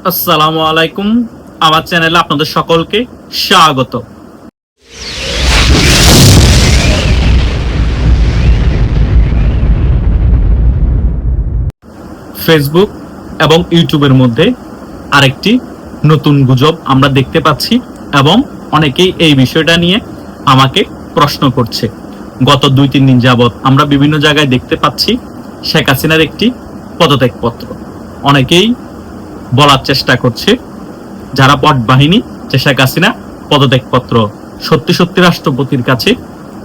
আসসালামু আলাইকুম। আমার চ্যানেলে আপনাদের সকলকে স্বাগত। ফেসবুক এবং ইউটিউবের মধ্যে আরেকটি নতুন গুজব আমরা দেখতে পাচ্ছি এবং অনেকেই এই বিষয়টা নিয়ে আমাকে প্রশ্ন করছে। গত 2-3 দিন যাবৎ আমরা বিভিন্ন জায়গায় দেখতে পাচ্ছি শেখ হাসিনার একটি পদত্যাগপত্র। অনেকেই বলার চেষ্টা করছে যারা বট বাহিনী যে শেখ হাসিনা পদত্যাগপত্র সত্যি সত্যি রাষ্ট্রপতির কাছে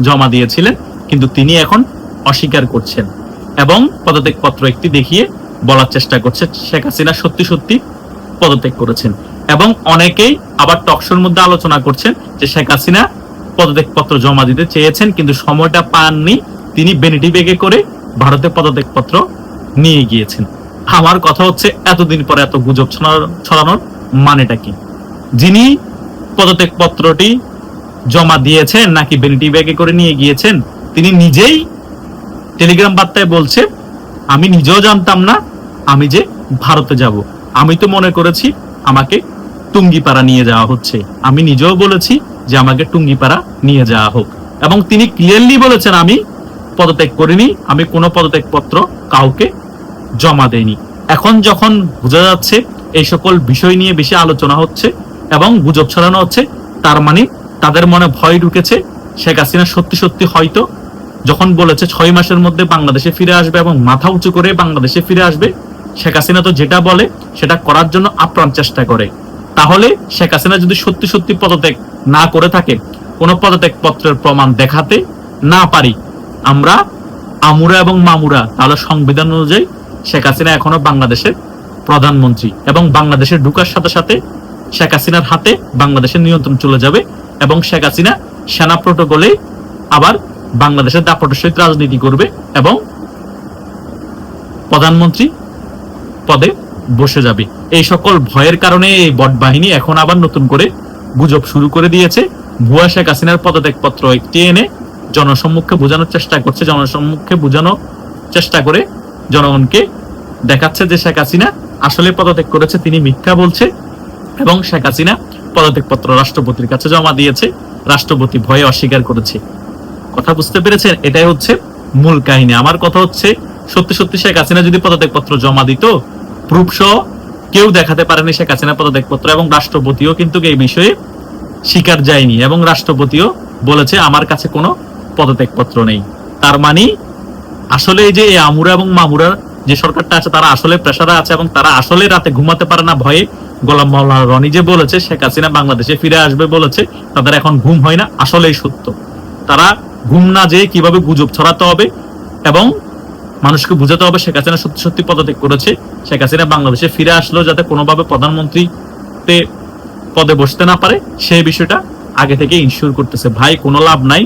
জমা দিয়েছিলেন, কিন্তু তিনি এখন অস্বীকার করছেন এবং পদত্যাগপত্র একটি দেখিয়ে বলার চেষ্টা করছে শেখ হাসিনা সত্যি সত্যি পদত্যাগ করেছেন। এবং অনেকেই আবার টকশোর মধ্যে আলোচনা করছেন যে শেখ হাসিনা পদত্যাগপত্র জমা দিতে চেয়েছেন কিন্তু সময়টা পাননি, তিনি ভ্যানিটি ব্যাগে করে ভারতে পদত্যাগপত্র নিয়ে গিয়েছেন। আমার কথা হচ্ছে এতদিন পরে এত গুজব ছড়ানোর মানেটা কি? যিনি পদত্যাগপত্রটি জমা দিয়েছেন নাকি ভ্যানিটি ব্যাগে করে নিয়ে গিয়েছেন, তিনি নিজেই টেলিগ্রাম বার্তায় বলছে আমি নিজেও জানতাম না আমি যে ভারতে যাব। আমি তো মনে করেছি আমাকে টুঙ্গিপাড়া নিয়ে যাওয়া হচ্ছে। আমি নিজেও বলেছি যে আমাকে টুঙ্গিপাড়া নিয়ে যাওয়া হোক। এবং তিনি ক্লিয়ারলি বলেছেন আমি পদত্যাগ করিনি, আমি কোনো পদত্যাগপত্র কাউকে জমা দেয়নি। এখন যখন বোঝা যাচ্ছে এই সকল বিষয় নিয়ে বেশি আলোচনা হচ্ছে এবং গুজব ছড়ানো হচ্ছে, তার মানে তাদের মনে ভয় ঢুকেছে শেখ হাসিনা সত্যি সত্যি হয়তো যখন বলেছে 6 মাসের মধ্যে বাংলাদেশে ফিরে আসবে এবং মাথা উঁচু করে বাংলাদেশে ফিরে আসবে, শেখ হাসিনা তো যেটা বলে সেটা করার জন্য আপ্রাণ চেষ্টা করে। তাহলে শেখ হাসিনা যদি সত্যি সত্যি পদত্যাগ না করে থাকে, কোনো পদত্যাগ পত্রের প্রমাণ দেখাতে না পারি আমরা আমুরা এবং মামুরা, তাহলে সংবিধান অনুযায়ী শেখ হাসিনা এখনো বাংলাদেশের প্রধানমন্ত্রী এবং বাংলাদেশের ঢুকার সাথে সাথে শেখ হাসিনার হাতে বাংলাদেশের নিয়ন্ত্রণ চলে যাবে এবং শেখ হাসিনা সেনা প্রটোকলে আবার বাংলাদেশের দাপটের সহিত রাজনীতি করবে এবং প্রধানমন্ত্রী পদে বসে যাবে। এই সকল ভয়ের কারণে এই বট বাহিনী এখন আবার নতুন করে গুজব শুরু করে দিয়েছে। ভুয়া শেখ হাসিনার পদত্যাগপত্র একটি এনে জনসম্মুখে বোঝানোর চেষ্টা করছে, জনসম্মুখে বোঝানোর চেষ্টা করে জনগণকে দেখাচ্ছে যে শেখ হাসিনা আসলে পদত্যাগ করেছে, তিনি মিথ্যা বলছে এবং শেখ হাসিনা পদত্যাগপত্র রাষ্ট্রপতির কাছে জমা দিয়েছে, রাষ্ট্রপতি ভয়ে অস্বীকার করেছে। কথা বুঝতে পেরেছেন? এটাই হচ্ছে মূল কাহিনী। আমার কথা হচ্ছে সত্যি সত্যি শেখ হাসিনা যদি পদত্যাগপত্র জমা দিত, প্রুফ সহ কেউ দেখাতে পারেনি শেখ হাসিনা পদত্যাগপত্র, এবং রাষ্ট্রপতিও কিন্তু এই বিষয়ে স্বীকার যায়নি এবং রাষ্ট্রপতিও বলেছে আমার কাছে কোনো পদত্যাগপত্র নেই। তার মানে আসলে এই যে আমুরা এবং মামুরা যে সরকারটা আছে তারা আসলে প্রেসারে আছে এবং তারা আসলে রাতে ঘুমাতে পারে না ভয়ে। গোলাম মাওলানা রনি যে বলেছে শেখ হাসিনা বাংলাদেশে ফিরে আসবে বলেছে, তাদের এখন ঘুম হয় না, আসলেই সত্য। তারা ঘুম না যেয়ে কিভাবে গুজব ছড়াতে হবে এবং মানুষকে বুঝাতে হবে শেখ হাসিনা সত্যি সত্যি পদত্যাগ করেছে, শেখ হাসিনা বাংলাদেশে ফিরে আসলো যাতে কোনোভাবে প্রধানমন্ত্রীতে পদে বসতে না পারে, সেই বিষয়টা আগে থেকে ইনশিওর করতেছে। ভাই কোনো লাভ নাই,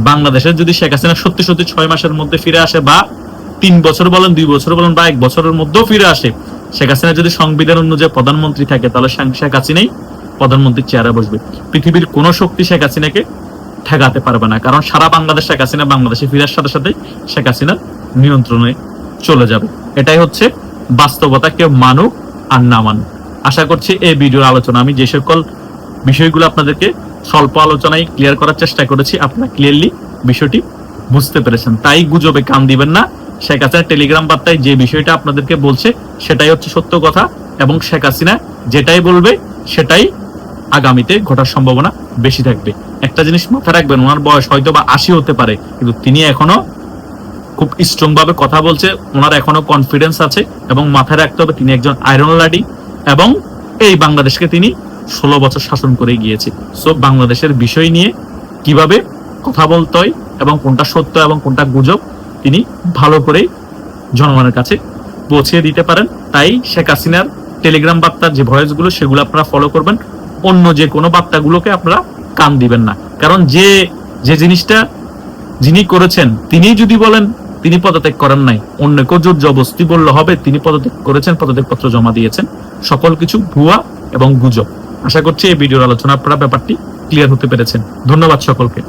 বাংলাদেশের যদি শেখ হাসিনা সত্যি সত্যি 6 মাসের মধ্যে ফিরে আসে বা 3 বছর বলেন, 2 বছর বলেন বা 1 বছরের মধ্যেও ফিরে আসে, শেখ হাসিনা যদি সংবিধান অনুযায়ী প্রধানমন্ত্রী থাকে তাহলে শেখ হাসিনাই প্রধানমন্ত্রীর চেয়ারে বসবে। পৃথিবীর কোনো শক্তি শেখ হাসিনাকে ঠেকাতে পারবে না, কারণ সারা বাংলাদেশ শেখ হাসিনা বাংলাদেশে ফিরার সাথে সাথে শেখ হাসিনার নিয়ন্ত্রণে চলে যাবে। এটাই হচ্ছে বাস্তবতা, কেউ মানুক আর না মানুক। আশা করছি এই ভিডিওর আলোচনা আমি যে সকল বিষয়গুলো আপনাদেরকে স্বল্প আলোচনায় ক্লিয়ার করার চেষ্টা করেছি, আপনারা ক্লিয়ারলি বিষয়টি বুঝতে পেরেছেন। তাই গুজবে কান দিবেন না। শেখ হাসিনা টেলিগ্রাম বার্তায় যে বিষয়টা আপনাদেরকে বলছে সেটাই হচ্ছে সত্য কথা এবং শেখ হাসিনা যেটাই বলবে সেটাই আগামীতে ঘটার সম্ভাবনা বেশি থাকবে। একটা জিনিস মাথায় রাখবেন, ওনার বয়স হয়তো বা 80 হতে পারে, কিন্তু তিনি এখনো খুব স্ট্রং ভাবে কথা বলছে, ওনার এখনো কনফিডেন্স আছে এবং মাথায় রাখতে হবে তিনি একজন আয়রন লাডি এবং এই বাংলাদেশকে তিনি 16 বছর শাসন করে গিয়েছে। সো বাংলাদেশের বিষয় নিয়ে কিভাবে কথা বলতে হয় এবং কোনটা সত্য এবং কোনটা গুজব তিনি ভালো করে জনগণের কাছে পৌঁছে দিতে পারেন। তাই শেখ হাসিনার টেলিগ্রাম বার্তার যে ভয়েসগুলো সেগুলো আপনারা ফলো করবেন, অন্য যে কোনো বার্তাগুলোকে আপনারা কান দিবেন না। কারণ যে জিনিসটা যিনি করেছেন তিনি যদি বলেন তিনি পদত্যাগ করেন নাই, অন্য কেউ জোর জবরদস্তি বললে হবে তিনি পদত্যাগ করেছেন, পদত্যাগপত্র জমা দিয়েছেন, সকল কিছু ভুয়া এবং গুজব। আশা করছি এই ভিডিওর আলোচনা আপনারা ব্যাপারটি ক্লিয়ার হতে পেরেছেন। ধন্যবাদ সকলকে।